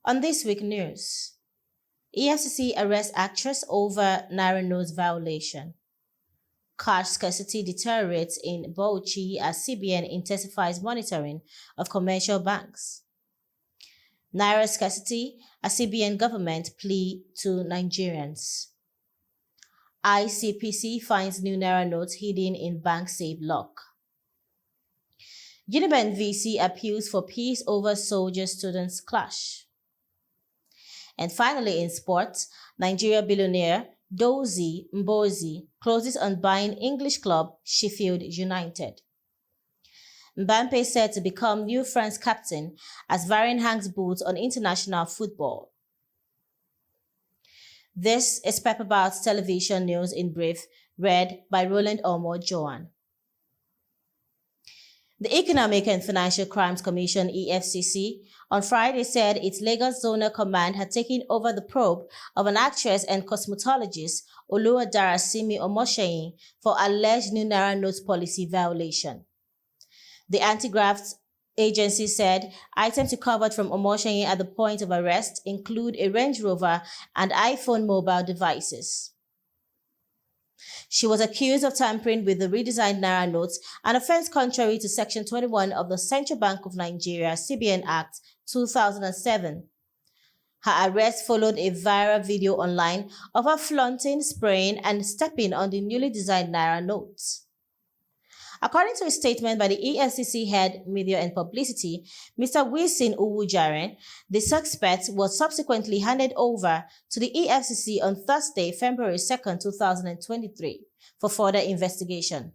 On This Week News, EFCC arrests actress over Naira notes violation. Cash scarcity deteriorates in Bauchi as CBN intensifies monitoring of commercial banks. Naira scarcity as CBN government plea to Nigerians. ICPC finds new Naira notes hidden in bank safe lock. Uniben VC appeals for peace over soldier-students clash. And finally, in sports, Nigeria billionaire Dozie Mbozi closes on buying English club Sheffield United. Mbampe said to become new France captain as Varane hangs boots on international football. This is Pepperbout's television news in brief, read by Roland Omo Joan. The Economic and Financial Crimes Commission, EFCC, on Friday said its Lagos Zonal Command had taken over the probe of an actress and cosmetologist, Oluwadarasimi Omosheyin, for alleged new Naira notes policy violation. The anti-graft agency said items recovered from Omosheyin at the point of arrest include a Range Rover and iPhone mobile devices. She was accused of tampering with the redesigned Naira notes, an offense contrary to Section 21 of the Central Bank of Nigeria CBN Act 2007. Her arrest followed a viral video online of her flaunting, spraying, and stepping on the newly designed Naira notes. According to a statement by the EFCC head, Media and Publicity, Mr. Wilson Uwujaren, the suspect was subsequently handed over to the EFCC on Thursday, February 2, 2023, for further investigation.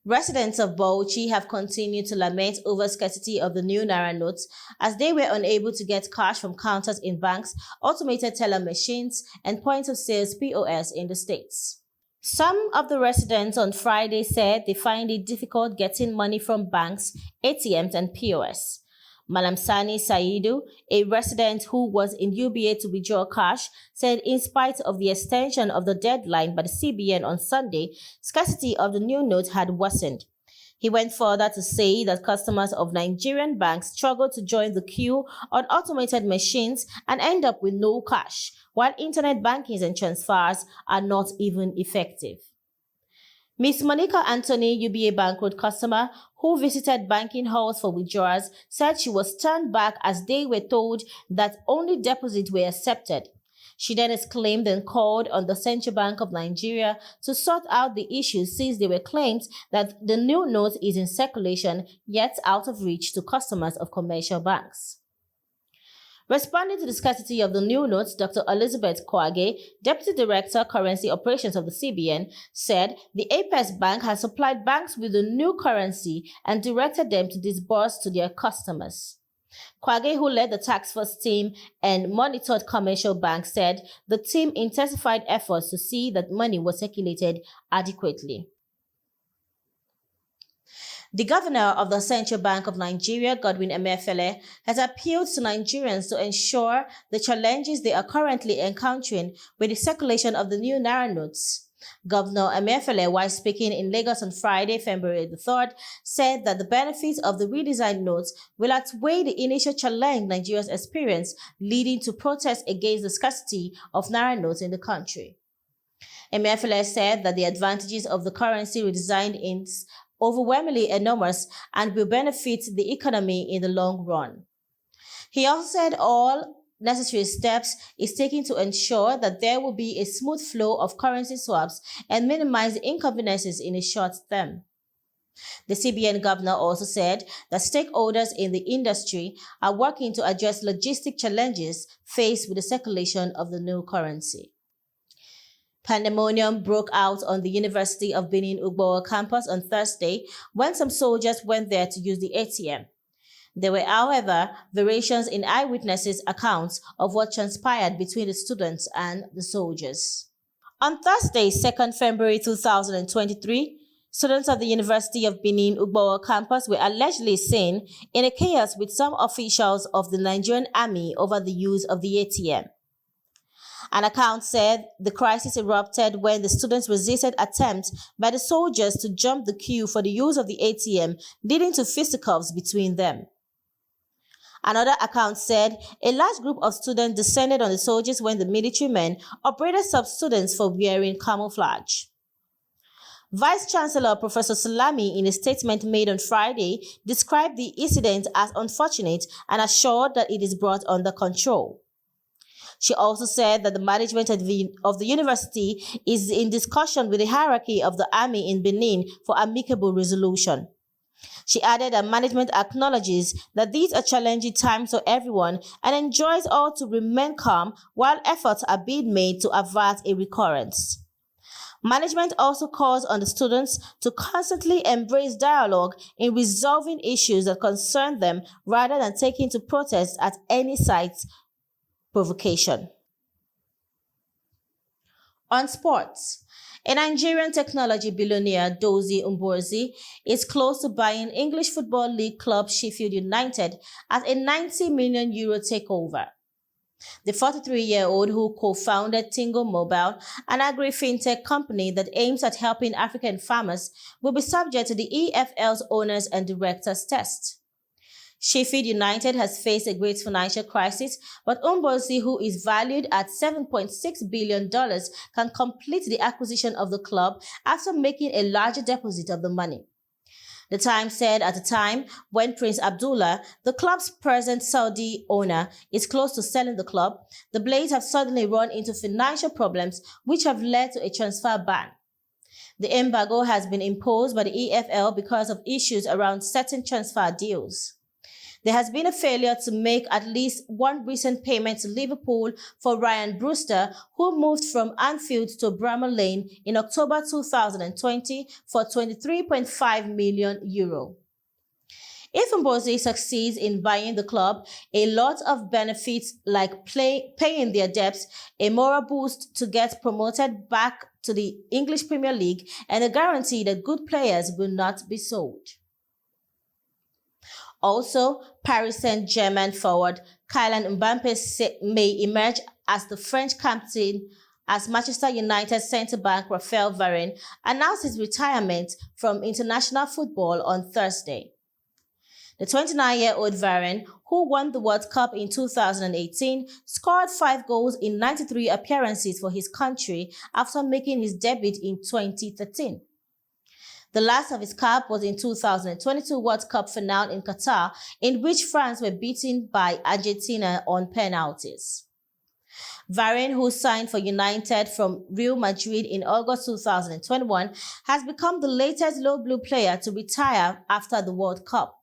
Residents of Bauchi have continued to lament over scarcity of the new Naira notes as they were unable to get cash from counters in banks, automated teller machines, and point of sales POS in the states. Some of the residents on Friday said they find it difficult getting money from banks, ATMs, and POS. Malam Sani Saidu, a resident who was in UBA to withdraw cash, said in spite of the extension of the deadline by the CBN on Sunday, scarcity of the new notes had worsened. He went further to say that customers of Nigerian banks struggle to join the queue on automated machines and end up with no cash, while internet bankings and transfers are not even effective. Ms. Monica Anthony, UBA Bank Road customer who visited banking halls for withdrawals, said she was turned back as they were told that only deposits were accepted. She then exclaimed and called on the Central Bank of Nigeria to sort out the issue since there were claims that the new note is in circulation yet out of reach to customers of commercial banks. Responding to the scarcity of the new notes, Dr. Elizabeth Kwage, Deputy Director, Currency Operations of the CBN, said the Apex Bank has supplied banks with the new currency and directed them to disburse to their customers. Kwage, who led the task force team and monitored commercial banks, said the team intensified efforts to see that money was circulated adequately. The governor of the Central Bank of Nigeria, Godwin Emefiele, has appealed to Nigerians to ensure the challenges they are currently encountering with the circulation of the new Naira notes. Governor Emefiele, while speaking in Lagos on Friday, February the 3rd, said that the benefits of the redesigned notes will outweigh the initial challenge Nigerians experienced, leading to protests against the scarcity of Naira notes in the country. Emefiele said that the advantages of the currency redesigned is overwhelmingly enormous and will benefit the economy in the long run. He also said all necessary steps is taken to ensure that there will be a smooth flow of currency swaps and minimize the inconveniences in a short term. The CBN governor also said that stakeholders in the industry are working to address logistic challenges faced with the circulation of the new currency. Pandemonium broke out on the University of Benin Ugbo campus on Thursday when some soldiers went there to use the ATM. There were, however, variations in eyewitnesses' accounts of what transpired between the students and the soldiers. On Thursday, 2nd February 2023, students of the University of Benin Ugbo campus were allegedly seen in a chaos with some officials of the Nigerian army over the use of the ATM. An account said the crisis erupted when the students resisted attempts by the soldiers to jump the queue for the use of the ATM, leading to fisticuffs between them. Another account said a large group of students descended on the soldiers when the military men upbraided some students for wearing camouflage. Vice-Chancellor Professor Salami, in a statement made on Friday, described the incident as unfortunate and assured that it is brought under control. She also said that the management of the university is in discussion with the hierarchy of the army in Benin for amicable resolution. She added that management acknowledges that these are challenging times for everyone and enjoins all to remain calm while efforts are being made to avert a recurrence. Management also calls on the students to constantly embrace dialogue in resolving issues that concern them rather than taking to protest at any site's provocation. On sports, a Nigerian technology billionaire, Dozie Mborzi, is close to buying English Football League club Sheffield United at a €90 million takeover. The 43-year-old, who co-founded Tingo Mobile, an agri-fintech company that aims at helping African farmers, will be subject to the EFL's owners and directors test. Sheffield United has faced a great financial crisis, but Mborzi, who is valued at $7.6 billion, can complete the acquisition of the club after making a larger deposit of the money. The Times said at the time, when Prince Abdullah, the club's present Saudi owner, is close to selling the club, the Blades have suddenly run into financial problems which have led to a transfer ban. The embargo has been imposed by the EFL because of issues around certain transfer deals. There has been a failure to make at least one recent payment to Liverpool for Ryan Brewster, who moved from Anfield to Bramall Lane in October 2020 for €23.5 million. If Mborzi succeeds in buying the club, a lot of benefits like paying their debts, a moral boost to get promoted back to the English Premier League, and a guarantee that good players will not be sold. Also, Paris Saint-Germain forward Kylian Mbappe may emerge as the French captain as Manchester United centre-back Raphael Varane announced his retirement from international football on Thursday. The 29-year-old Varane, who won the World Cup in 2018, scored 5 goals in 93 appearances for his country after making his debut in 2013. The last of his cap was in 2022 World Cup finale in Qatar, in which France were beaten by Argentina on penalties. Varane, who signed for United from Real Madrid in August 2021, has become the latest Low Blue player to retire after the World Cup.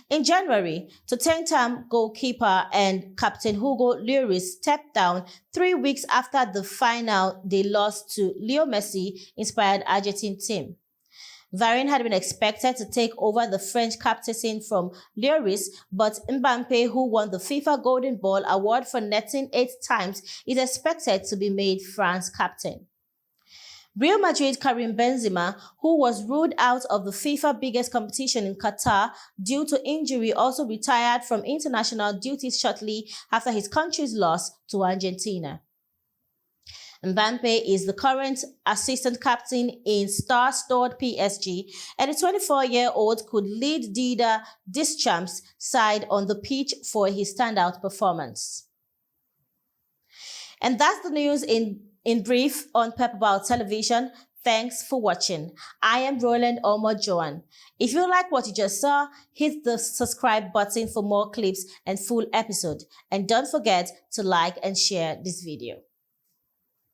In January, Tottenham goalkeeper and captain Hugo Lloris stepped down 3 weeks after the final they lost to Leo Messi-inspired Argentine team. Varane had been expected to take over the French captaincy from Lloris, but Mbappe, who won the FIFA Golden Ball award for netting 8 times, is expected to be made France captain. Real Madrid Karim Benzema, who was ruled out of the FIFA biggest competition in Qatar due to injury, also retired from international duties shortly after his country's loss to Argentina. Mbappe is the current assistant captain in star-studded PSG, and the 24-year-old could lead Didier Deschamps' side on the pitch for his standout performance. And that's the news in brief on Pepperball Television. Thanks for watching. I am Roland Omo-Joan. If you like what you just saw, hit the subscribe button for more clips and full episode. And don't forget to like and share this video.